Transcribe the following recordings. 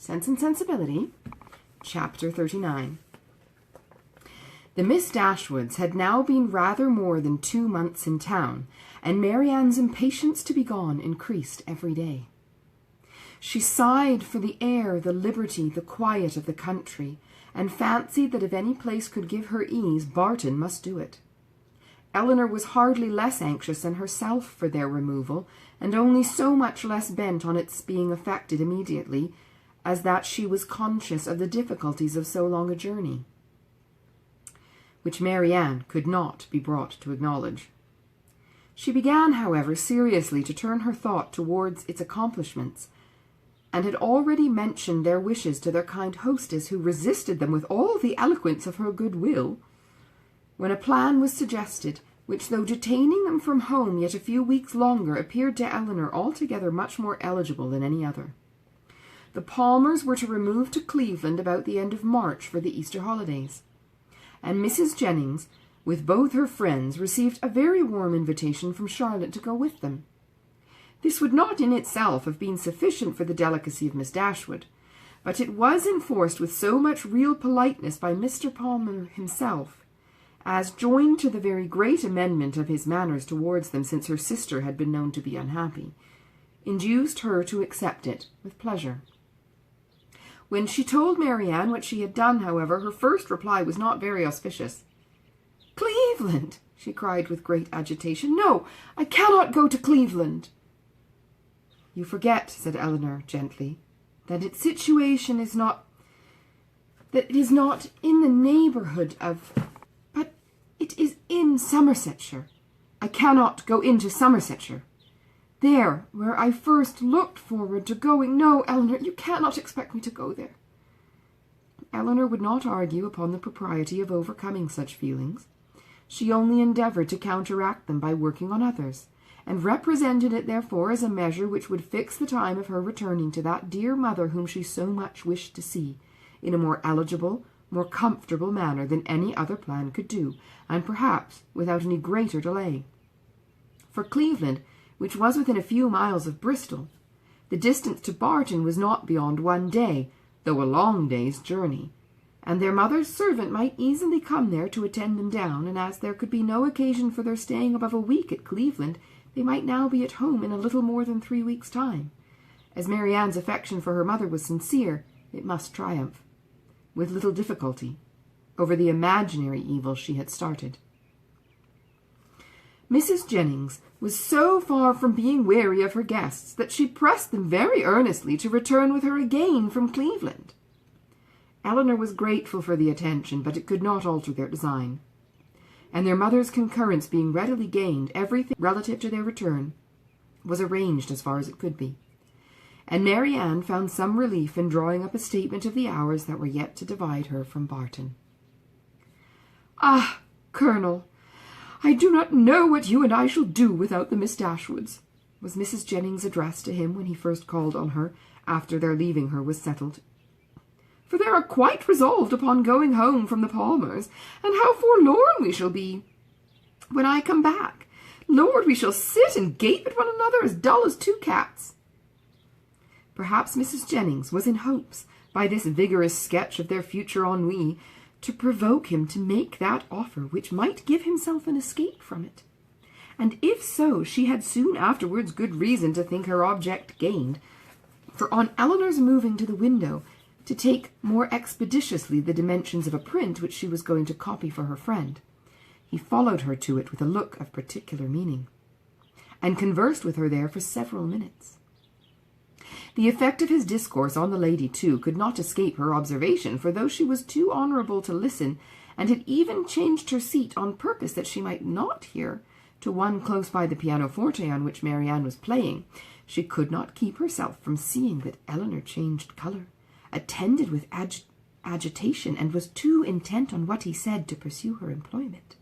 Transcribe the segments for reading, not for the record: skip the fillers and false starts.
Sense and Sensibility, Chapter 39. The Miss Dashwoods had now been rather more than 2 months in town, and Marianne's impatience to be gone increased every day. She sighed for the air, the liberty, the quiet of the country, and fancied that if any place could give her ease, Barton must do it. Elinor was hardly less anxious than herself for their removal, and only so much less bent on its being effected immediately, as that she was conscious of the difficulties of so long a journey, which Marianne could not be brought to acknowledge. She began, however, seriously to turn her thought towards its accomplishments, and had already mentioned their wishes to their kind hostess, who resisted them with all the eloquence of her good will, when a plan was suggested, which, though detaining them from home yet a few weeks longer, appeared to Elinor altogether much more eligible than any other. The Palmers were to remove to Cleveland about the end of March for the Easter holidays, and Mrs. Jennings, with both her friends, received a very warm invitation from Charlotte to go with them. This would not in itself have been sufficient for the delicacy of Miss Dashwood, but it was enforced with so much real politeness by Mr. Palmer himself, as, joined to the very great amendment of his manners towards them since her sister had been known to be unhappy, induced her to accept it with pleasure. When she told Marianne what she had done, however, her first reply was not very auspicious. "Cleveland!" she cried with great agitation. "No, I cannot go to Cleveland." "You forget," said Elinor gently, "that its situation is not in the neighbourhood of, but it is in Somersetshire. I cannot go into Somersetshire. There, where I first looked forward to going. No, Elinor, you cannot expect me to go there." Elinor would not argue upon the propriety of overcoming such feelings. She only endeavoured to counteract them by working on others, and represented it therefore as a measure which would fix the time of her returning to that dear mother whom she so much wished to see, in a more eligible, more comfortable manner than any other plan could do, and perhaps without any greater delay. For Cleveland, which was within a few miles of Bristol, the distance to Barton was not beyond 1 day, though a long day's journey, and their mother's servant might easily come there to attend them down, and as there could be no occasion for their staying above a week at Cleveland, they might now be at home in a little more than 3 weeks' time. As Marianne's affection for her mother was sincere, it must triumph, with little difficulty, over the imaginary evil she had started. Mrs. Jennings was so far from being weary of her guests that she pressed them very earnestly to return with her again from Cleveland. Elinor was grateful for the attention, but it could not alter their design, and their mother's concurrence being readily gained, everything relative to their return was arranged as far as it could be, and Marianne found some relief in drawing up a statement of the hours that were yet to divide her from Barton. "Ah, Colonel, I do not know what you and I shall do without the Miss Dashwoods," was Mrs. Jennings' address to him when he first called on her, after their leaving her was settled. "For they are quite resolved upon going home from the Palmers, and how forlorn we shall be when I come back. Lord, we shall sit and gape at one another as dull as 2 cats. Perhaps Mrs. Jennings was in hopes, by this vigorous sketch of their future ennui, to provoke him to make that offer which might give himself an escape from it. And if so, she had soon afterwards good reason to think her object gained, for on Elinor's moving to the window to take more expeditiously the dimensions of a print which she was going to copy for her friend, he followed her to it with a look of particular meaning, and conversed with her there for several minutes. The effect of his discourse on the lady, too, could not escape her observation, for though she was too honourable to listen, and had even changed her seat on purpose that she might not hear, to one close by the pianoforte on which Marianne was playing, she could not keep herself from seeing that Elinor changed colour, attended with agitation, and was too intent on what he said to pursue her employment.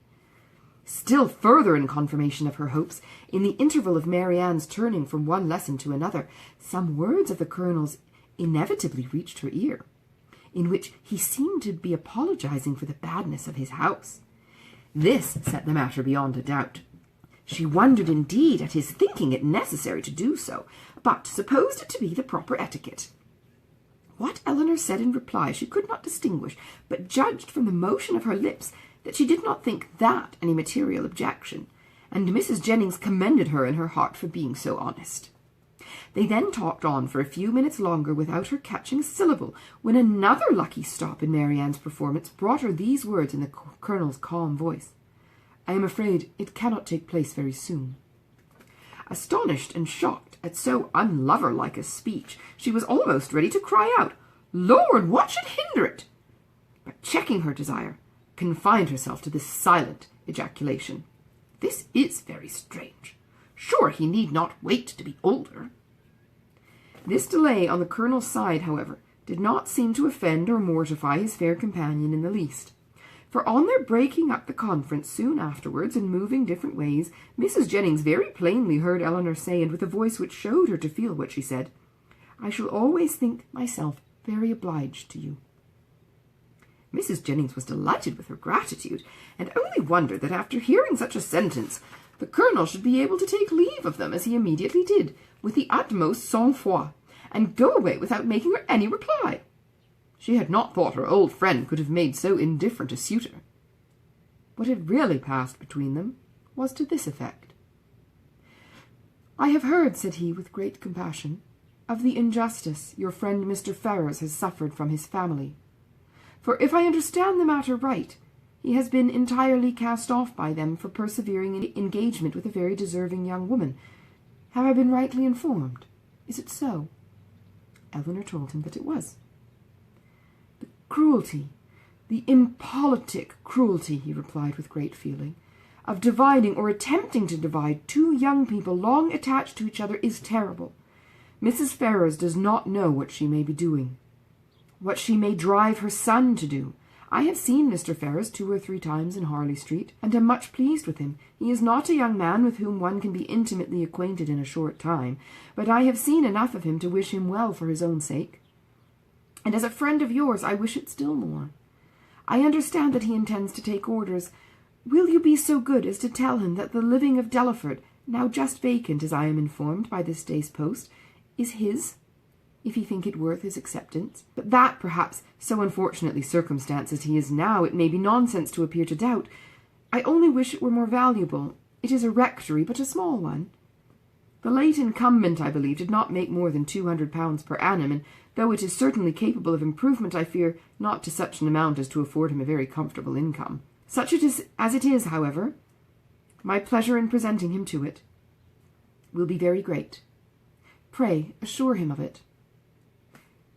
Still further in confirmation of her hopes, in the interval of Marianne's turning from one lesson to another, some words of the Colonel's inevitably reached her ear, in which he seemed to be apologizing for the badness of his house. This set the matter beyond a doubt. She wondered indeed at his thinking it necessary to do so, but supposed it to be the proper etiquette. What Eleanor said in reply she could not distinguish, but judged from the motion of her lips that she did not think that any material objection, and Mrs. Jennings commended her in her heart for being so honest. They then talked on for a few minutes longer without her catching a syllable, when another lucky stop in Marianne's performance brought her these words in the Colonel's calm voice: "I am afraid it cannot take place very soon." Astonished and shocked at so unlover-like a speech, she was almost ready to cry out, "Lord, what should hinder it?" But checking her desire, confined herself to this silent ejaculation: "This is very strange. Sure he need not wait to be older." This delay on the Colonel's side, however, did not seem to offend or mortify his fair companion in the least. For on their breaking up the conference soon afterwards and moving different ways, Mrs. Jennings very plainly heard Eleanor say, and with a voice which showed her to feel what she said, "I shall always think myself very obliged to you." Mrs. Jennings was delighted with her gratitude, and only wondered that after hearing such a sentence, the Colonel should be able to take leave of them, as he immediately did, with the utmost sang-froid, and go away without making her any reply. She had not thought her old friend could have made so indifferent a suitor. What had really passed between them was to this effect: "I have heard," said he, with great compassion, "of the injustice your friend Mr. Ferrars has suffered from his family. For if I understand the matter right, he has been entirely cast off by them for persevering in engagement with a very deserving young woman. Have I been rightly informed? Is it so?" Eleanor told him that it was. "The cruelty, the impolitic cruelty," he replied with great feeling, "of dividing or attempting to divide two young people long attached to each other is terrible. Mrs. Ferrars does not know what she may be doing, what she may drive her son to do. I have seen Mr. Ferrars 2 or 3 times in Harley Street, and am much pleased with him. He is not a young man with whom one can be intimately acquainted in a short time, but I have seen enough of him to wish him well for his own sake. And as a friend of yours, I wish it still more. I understand that he intends to take orders. Will you be so good as to tell him that the living of Delaford, now just vacant, as I am informed by this day's post, is his, if he think it worth his acceptance, but that, perhaps, so unfortunately circumstanced as he is now, it may be nonsense to appear to doubt. I only wish it were more valuable. It is a rectory, but a small one. The late incumbent, I believe, did not make more than £200 per annum, and though it is certainly capable of improvement, I fear not to such an amount as to afford him a very comfortable income. Such it is as it is, however, my pleasure in presenting him to it will be very great. Pray assure him of it."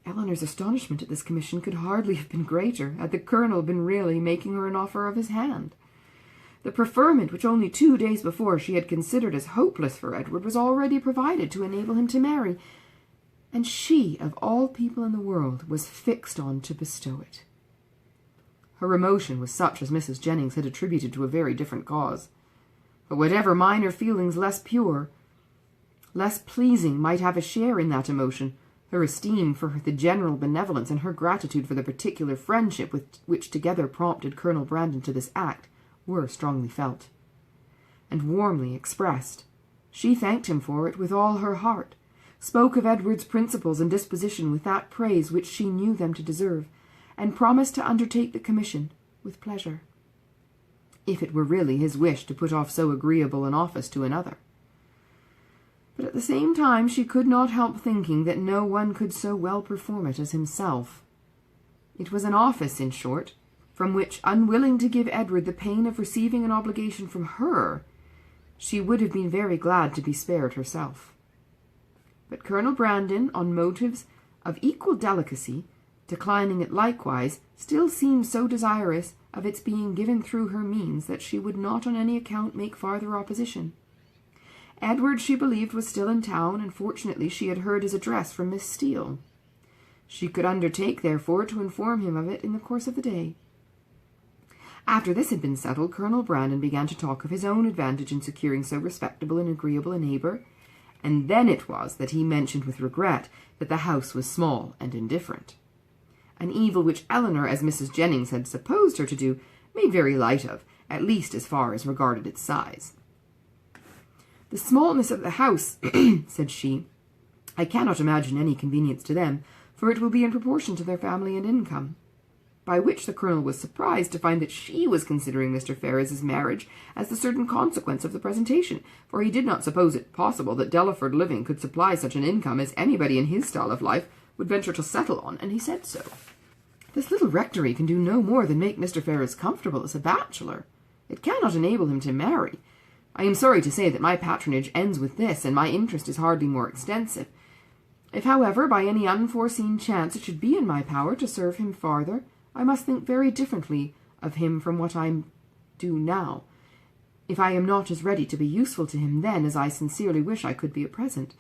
Eleanor's astonishment at this commission could hardly have been greater had the Colonel been really making her an offer of his hand. The preferment which only 2 days before she had considered as hopeless for Edward was already provided to enable him to marry, and she, of all people in the world, was fixed on to bestow it. Her emotion was such as Mrs. Jennings had attributed to a very different cause. But whatever minor feelings less pure, less pleasing, might have a share in that emotion, her esteem for the general benevolence and her gratitude for the particular friendship which together prompted Colonel Brandon to this act were strongly felt, and warmly expressed. She thanked him for it with all her heart, spoke of Edward's principles and disposition with that praise which she knew them to deserve, and promised to undertake the commission with pleasure, if it were really his wish to put off so agreeable an office to another. But at the same time she could not help thinking that no one could so well perform it as himself. It was an office, in short, from which, unwilling to give Edward the pain of receiving an obligation from her, she would have been very glad to be spared herself. But Colonel Brandon, on motives of equal delicacy, declining it likewise, still seemed so desirous of its being given through her means that she would not on any account make farther opposition. Edward, she believed, was still in town, and fortunately she had heard his address from Miss Steele. She could undertake, therefore, to inform him of it in the course of the day. After this had been settled, Colonel Brandon began to talk of his own advantage in securing so respectable and agreeable a neighbour, and then it was that he mentioned with regret that the house was small and indifferent, an evil which Eleanor, as Mrs. Jennings had supposed her to do, made very light of, at least as far as regarded its size. "The smallness of the house," said she, "I cannot imagine any convenience to them, for it will be in proportion to their family and income. By which the Colonel was surprised to find that she was considering Mr. Ferris's marriage as the certain consequence of the presentation, for he did not suppose it possible that Delaford living could supply such an income as anybody in his style of life would venture to settle on, and he said so. This little rectory can do no more than make Mr. Ferris comfortable as a bachelor. It cannot enable him to marry. I am sorry to say that my patronage ends with this, and my interest is hardly more extensive. If, however, by any unforeseen chance it should be in my power to serve him farther, I must think very differently of him from what I do now, if I am not as ready to be useful to him then as I sincerely wish I could be at present.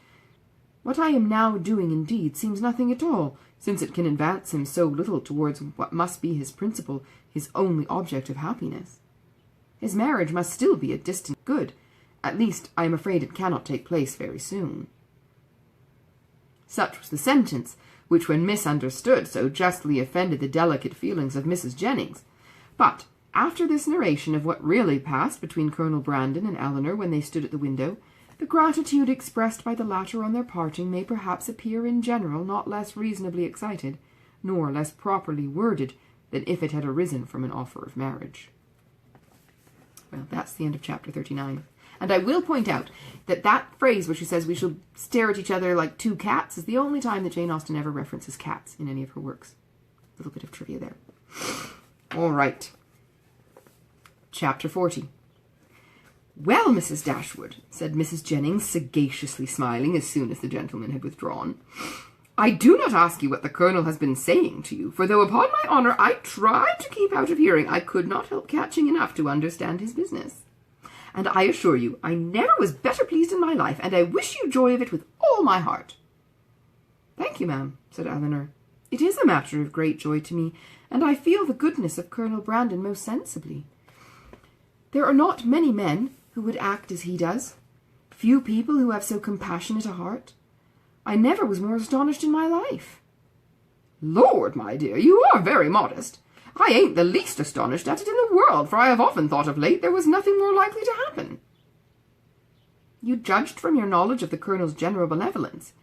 What I am now doing, indeed, seems nothing at all, since it can advance him so little towards what must be his principal, his only object of happiness. His marriage must still be a distant good. At least, I am afraid it cannot take place very soon. Such was the sentence, which, when misunderstood, so justly offended the delicate feelings of Mrs. Jennings. But, after this narration of what really passed between Colonel Brandon and Eleanor when they stood at the window, the gratitude expressed by the latter on their parting may perhaps appear in general not less reasonably excited, nor less properly worded, than if it had arisen from an offer of marriage. Well, that's the end of chapter 39. And I will point out that that phrase where she says we shall stare at each other like two cats is the only time that Jane Austen ever references cats in any of her works. A little bit of trivia there. All right. Chapter 40. Well, Mrs. Dashwood, said Mrs. Jennings, sagaciously smiling as soon as the gentleman had withdrawn, I do not ask you what the Colonel has been saying to you, for though upon my honour I tried to keep out of hearing, I could not help catching enough to understand his business. And I assure you, I never was better pleased in my life, and I wish you joy of it with all my heart. Thank you, ma'am, said Eleanor. It is a matter of great joy to me, and I feel the goodness of Colonel Brandon most sensibly. There are not many men who would act as he does, few people who have so compassionate a heart. I never was more astonished in my life. Lord, my dear, you are very modest. I ain't the least astonished at it in the world, for I have often thought of late there was nothing more likely to happen. You judged from your knowledge of the Colonel's general benevolence,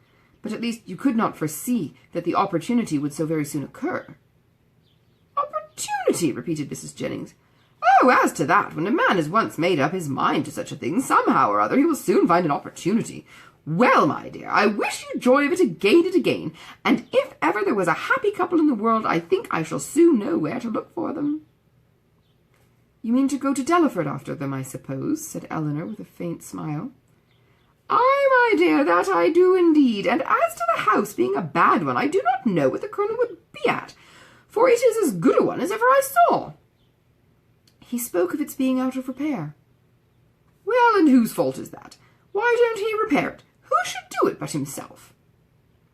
but at least you could not foresee that the opportunity would so very soon occur. Opportunity, repeated Mrs. Jennings. Oh, as to that, when a man has once made up his mind to such a thing, somehow or other he will soon find an opportunity. Well, my dear, I wish you joy of it again and again, and if ever there was a happy couple in the world, I think I shall soon know where to look for them. You mean to go to Delaford after them, I suppose, said Eleanor with a faint smile. Ay, my dear, that I do indeed, and as to the house being a bad one, I do not know what the Colonel would be at, for it is as good a one as ever I saw. He spoke of its being out of repair. Well, and whose fault is that? Why don't he repair it? Who should do it but himself?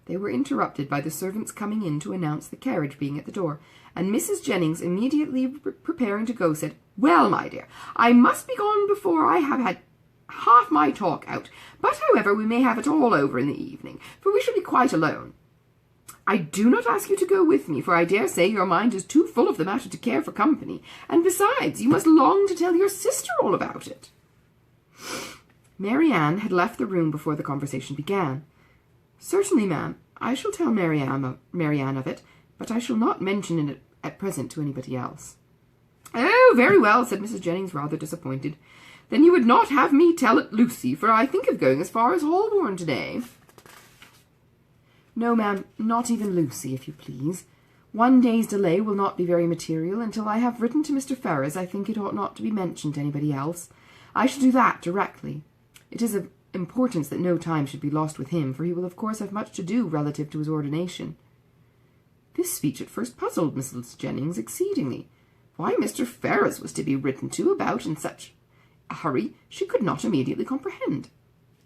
They were interrupted by the servants coming in to announce the carriage being at the door, and Mrs. Jennings, immediately preparing to go, said, Well, my dear, I must be gone before I have had half my talk out, but however we may have it all over in the evening, for we shall be quite alone. I do not ask you to go with me, for I dare say your mind is too full of the matter to care for company, and besides, you must long to tell your sister all about it. Marianne had left the room before the conversation began. Certainly, ma'am, I shall tell Marianne of it, but I shall not mention it at present to anybody else. Oh, very well, said Mrs. Jennings, rather disappointed. Then you would not have me tell it Lucy, for I think of going as far as Holborn today. No, ma'am, not even Lucy, if you please. One day's delay will not be very material. Until I have written to Mr. Ferris, I think it ought not to be mentioned to anybody else. I shall do that directly. It is of importance that no time should be lost with him, for he will of course have much to do relative to his ordination. This speech at first puzzled Mrs. Jennings exceedingly. Why Mr. Ferris was to be written to about in such a hurry she could not immediately comprehend.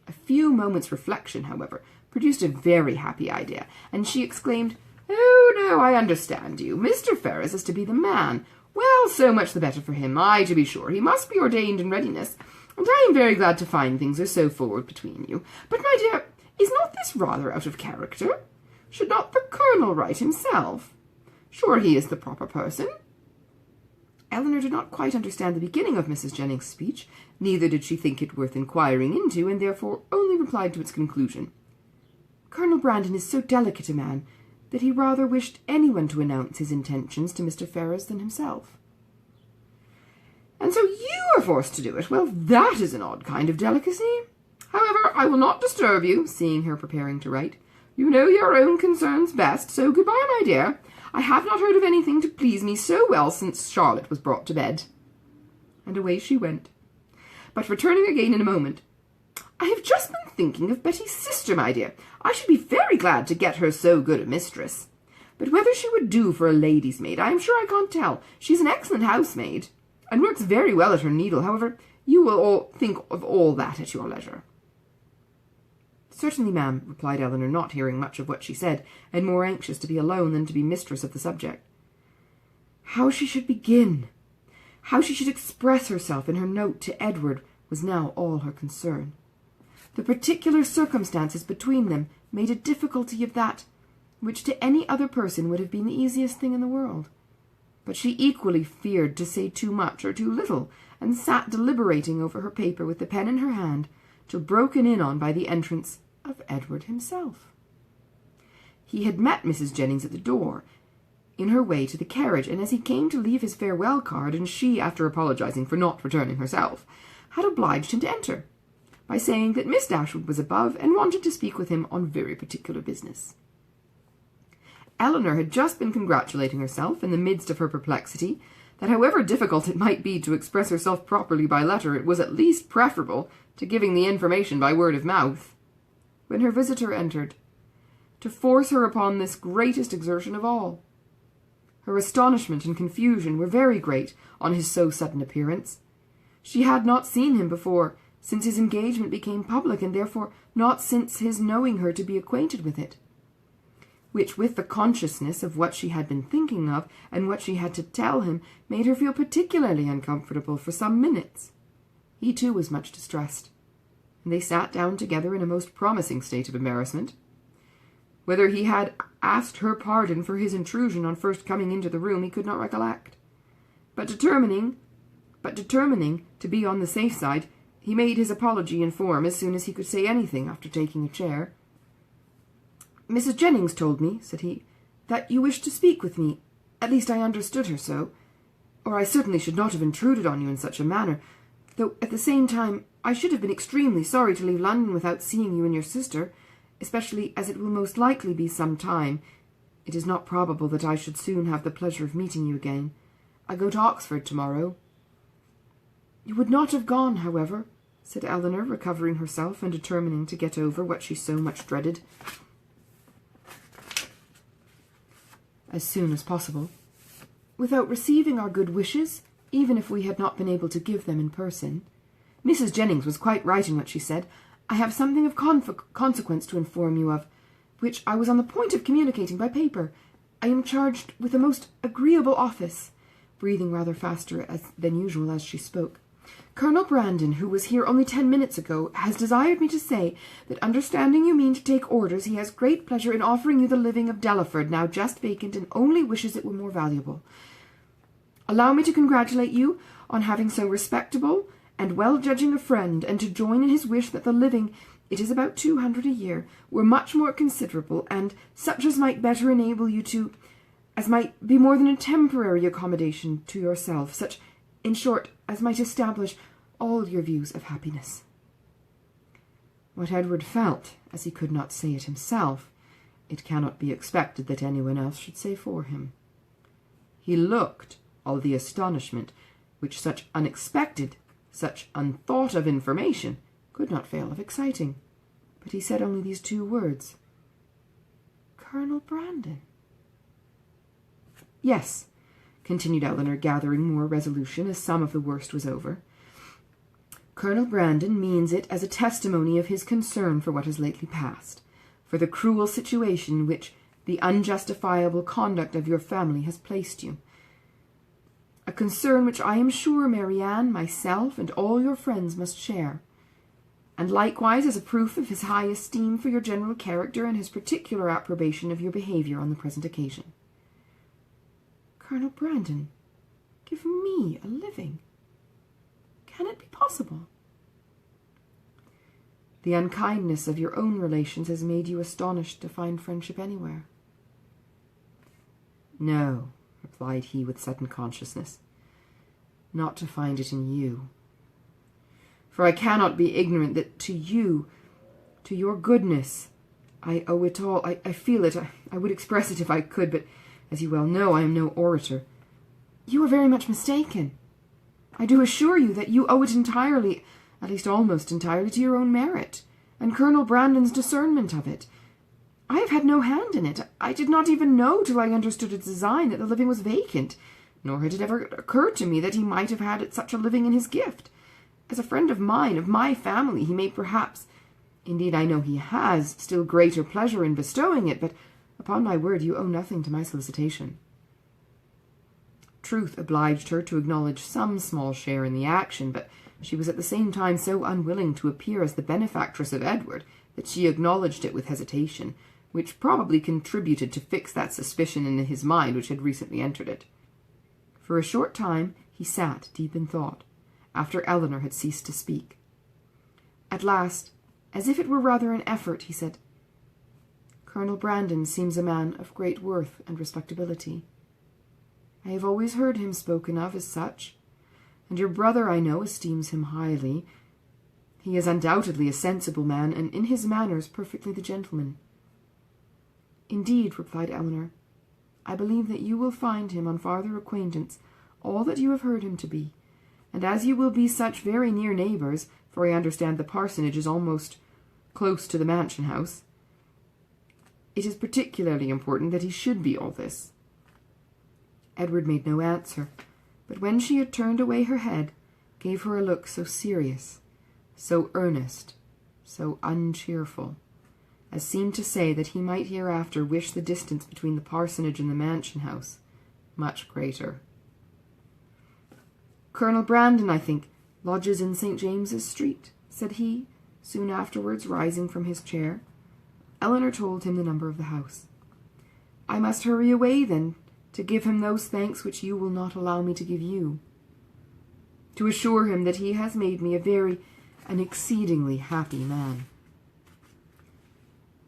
A few moments' reflection, however, produced a very happy idea, and she exclaimed, Oh, no, I understand you. Mr. Ferris is to be the man. Well, so much the better for him. Ay, to be sure, he must be ordained in readiness, and I am very glad to find things are so forward between you. But, my dear, is not this rather out of character? Should not the Colonel write himself? Sure he is the proper person. Eleanor did not quite understand the beginning of Mrs. Jennings' speech, neither did she think it worth inquiring into, and therefore only replied to its conclusion. Colonel Brandon is so delicate a man, that he rather wished anyone to announce his intentions to Mr. Ferrars than himself. "And so you are forced to do it? Well, that is an odd kind of delicacy. However, I will not disturb you," seeing her preparing to write. "You know your own concerns best, so goodbye, my dear. I have not heard of anything to please me so well since Charlotte was brought to bed." And away she went. But returning again in a moment, "I have just been thinking of Betty's sister, my dear. I should be very glad to get her so good a mistress. But whether she would do for a lady's maid, I am sure I can't tell. She's an excellent housemaid, and works very well at her needle. However, you will all think of all that at your leisure." "Certainly, ma'am," replied Eleanor, not hearing much of what she said, and more anxious to be alone than to be mistress of the subject. How she should begin, how she should express herself in her note to Edward, was now all her concern. The particular circumstances between them made a difficulty of that which to any other person would have been the easiest thing in the world. But she equally feared to say too much or too little, and sat deliberating over her paper with the pen in her hand, till broken in on by the entrance of Edward himself. He had met Mrs. Jennings at the door, in her way to the carriage, and as he came to leave his farewell card, and she, after apologizing for not returning herself, had obliged him to enter, by saying that Miss Dashwood was above, and wanted to speak with him on very particular business. Eleanor had just been congratulating herself, in the midst of her perplexity, that however difficult it might be to express herself properly by letter, it was at least preferable to giving the information by word of mouth, when her visitor entered, to force her upon this greatest exertion of all. Her astonishment and confusion were very great on his so sudden appearance. She had not seen him before, since his engagement became public, and therefore not since his knowing her to be acquainted with it, which, with the consciousness of what she had been thinking of, and what she had to tell him, made her feel particularly uncomfortable for some minutes. He too was much distressed, and they sat down together in a most promising state of embarrassment. Whether he had asked her pardon for his intrusion on first coming into the room, he could not recollect. But determining to be on the safe side, he made his apology in form as soon as he could say anything after taking a chair. "Mrs. Jennings told me," said he, "that you wished to speak with me. At least I understood her so, or I certainly should not have intruded on you in such a manner, though at the same time I should have been extremely sorry to leave London without seeing you and your sister, especially as it will most likely be some time. It is not probable that I should soon have the pleasure of meeting you again. I go to Oxford tomorrow." "You would not have gone, however," said Eleanor, recovering herself and determining to get over what she so much dreaded as soon as possible, "without receiving our good wishes, even if we had not been able to give them in person. Mrs. Jennings was quite right in what she said. I have something of consequence to inform you of, which I was on the point of communicating by paper. I am charged with a most agreeable office," breathing rather faster than usual as she spoke. "Colonel Brandon, who was here only 10 minutes ago, has desired me to say that, understanding you mean to take orders, he has great pleasure in offering you the living of Delaford, now just vacant, and only wishes it were more valuable. Allow me to congratulate you on having so respectable and well-judging a friend, and to join in his wish that the living, it is about 200 a year, were much more considerable, and such as might better enable you to, as might be more than a temporary accommodation to yourself, such, in short, as might establish all your views of happiness." What Edward felt, as he could not say it himself, it cannot be expected that anyone else should say for him. He looked all the astonishment which such unexpected, such unthought-of information could not fail of exciting, but he said only these 2 words, "Colonel Brandon." "Yes," continued Eleanor, gathering more resolution as some of the worst was over, "Colonel Brandon means it as a testimony of his concern for what has lately passed, for the cruel situation in which the unjustifiable conduct of your family has placed you. A concern which I am sure Marianne, myself, and all your friends must share, and likewise as a proof of his high esteem for your general character and his particular approbation of your behaviour on the present occasion." "Colonel Brandon, give me a living? Can it be possible?" "The unkindness of your own relations has made you astonished to find friendship anywhere. No, replied he with sudden consciousness, not to find it in you. For I cannot be ignorant that to you, to your goodness, I owe it all. I feel it. I would express it if I could, but as you well know, I am no orator. You are very much mistaken. I do assure you that you owe it entirely, at least almost entirely, to your own merit, and Colonel Brandon's discernment of it. I have had no hand in it. I did not even know till I understood its design that the living was vacant, nor had it ever occurred to me that he might have had such a living in his gift. As a friend of mine, of my family, he may perhaps, indeed I know he has, still greater pleasure in bestowing it, but upon my word you owe nothing to my solicitation. Truth obliged her to acknowledge some small share in the action, but she was at the same time so unwilling to appear as the benefactress of Edward that she acknowledged it with hesitation, which probably contributed to fix that suspicion in his mind which had recently entered it. For a short time he sat deep in thought, after Eleanor had ceased to speak. At last, as if it were rather an effort, he said, "Colonel Brandon seems a man of great worth and respectability. I have always heard him spoken of as such, and your brother, I know, esteems him highly. He is undoubtedly a sensible man, and in his manners perfectly the gentleman." "Indeed," replied Eleanor, "I believe that you will find him on farther acquaintance all that you have heard him to be, and as you will be such very near neighbours, for I understand the parsonage is almost close to the mansion house, it is particularly important that he should be all this." Edward made no answer, but when she had turned away her head, gave her a look so serious, so earnest, so uncheerful, as seemed to say that he might hereafter wish the distance between the parsonage and the mansion house much greater. "Colonel Brandon, I think, lodges in St. James's Street," said he, soon afterwards rising from his chair. Eleanor told him the number of the house. "I must hurry away, then, to give him those thanks which you will not allow me to give you, to assure him that he has made me an exceedingly happy man."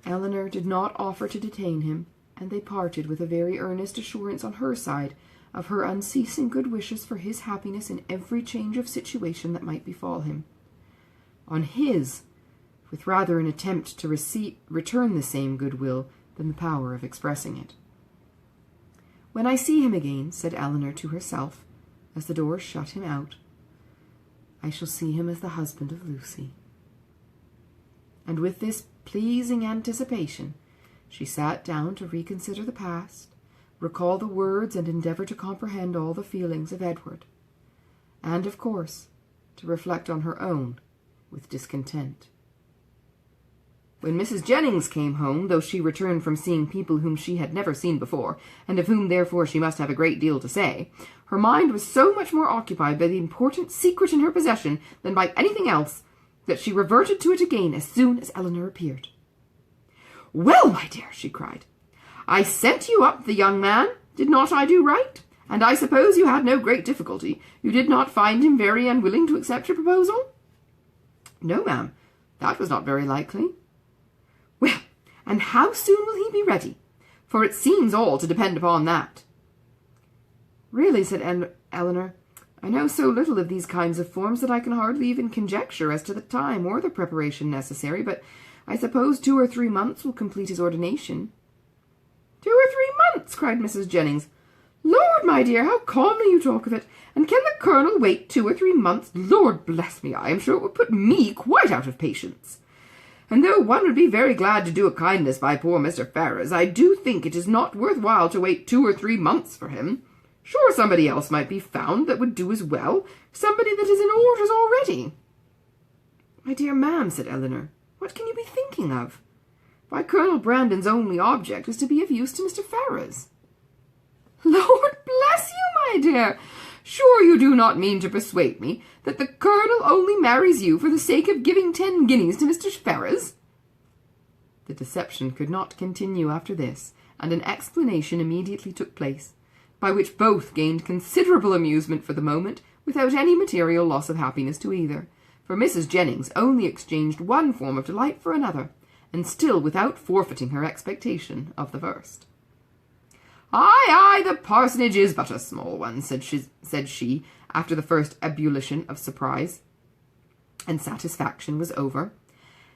Eleanor did not offer to detain him, and they parted with a very earnest assurance on her side of her unceasing good wishes for his happiness in every change of situation that might befall him. On his, with rather an attempt to return the same goodwill than the power of expressing it. "When I see him again," said Eleanor to herself, as the door shut him out, "I shall see him as the husband of Lucy." And with this pleasing anticipation, she sat down to reconsider the past, recall the words, and endeavour to comprehend all the feelings of Edward, and, of course, to reflect on her own with discontent. When Mrs. Jennings came home, though she returned from seeing people whom she had never seen before, and of whom therefore she must have a great deal to say, her mind was so much more occupied by the important secret in her possession than by anything else, that she reverted to it again as soon as Eleanor appeared. "Well, my dear," she cried, "I sent you up the young man. Did not I do right? And I suppose you had no great difficulty. You did not find him very unwilling to accept your proposal?" "No, ma'am, that was not very likely." "Well, and how soon will he be ready? For it seems all to depend upon that." "Really," said Eleanor, "I know so little of these kinds of forms that I can hardly even conjecture as to the time or the preparation necessary, but I suppose 2 or 3 months will complete his ordination." "2 or 3 months!" cried Mrs. Jennings. "Lord, my dear, how calmly you talk of it! And can the Colonel wait 2 or 3 months? Lord bless me, I am sure it would put me quite out of patience. And though one would be very glad to do a kindness by poor Mr. Ferrars, I do think it is not worth while to wait 2 or 3 months for him. Sure, somebody else might be found that would do as well, somebody that is in orders already." "My dear ma'am," said Eleanor, "what can you be thinking of? Why, Colonel Brandon's only object is to be of use to Mr. Ferrars." "Lord bless you, my dear! Sure you do not mean to persuade me that the Colonel only marries you for the sake of giving 10 guineas to Mr. Ferrars?" The deception could not continue after this, and an explanation immediately took place, by which both gained considerable amusement for the moment, without any material loss of happiness to either, for Mrs. Jennings only exchanged one form of delight for another, and still without forfeiting her expectation of the first. Aye, aye, the parsonage is but a small one, said she, after the first ebullition of surprise and satisfaction was over,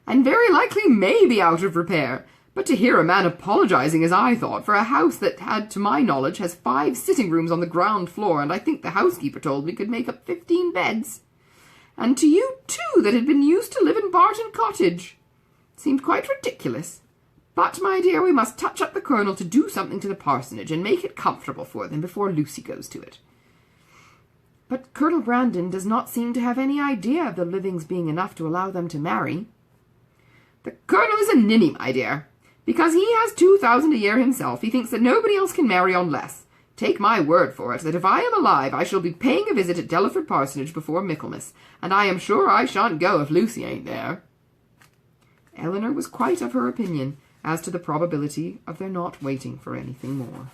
and very likely may be out of repair. But to hear a man apologizing, as I thought, for a house that had, to my knowledge, has 5 sitting-rooms on the ground floor, and I think the housekeeper told me could make up 15 beds. And to you, too, that had been used to live in Barton Cottage. Seemed quite ridiculous. But, my dear, we must touch up the Colonel to do something to the parsonage and make it comfortable for them before Lucy goes to it. But Colonel Brandon does not seem to have any idea of the livings being enough to allow them to marry. The Colonel is a ninny, my dear. Because he has 2,000 a year himself, he thinks that nobody else can marry on less. Take my word for it, that if I am alive, I shall be paying a visit at Delaford Parsonage before Michaelmas, and I am sure I shan't go if Lucy ain't there. Eleanor was quite of her opinion as to the probability of their not waiting for anything more.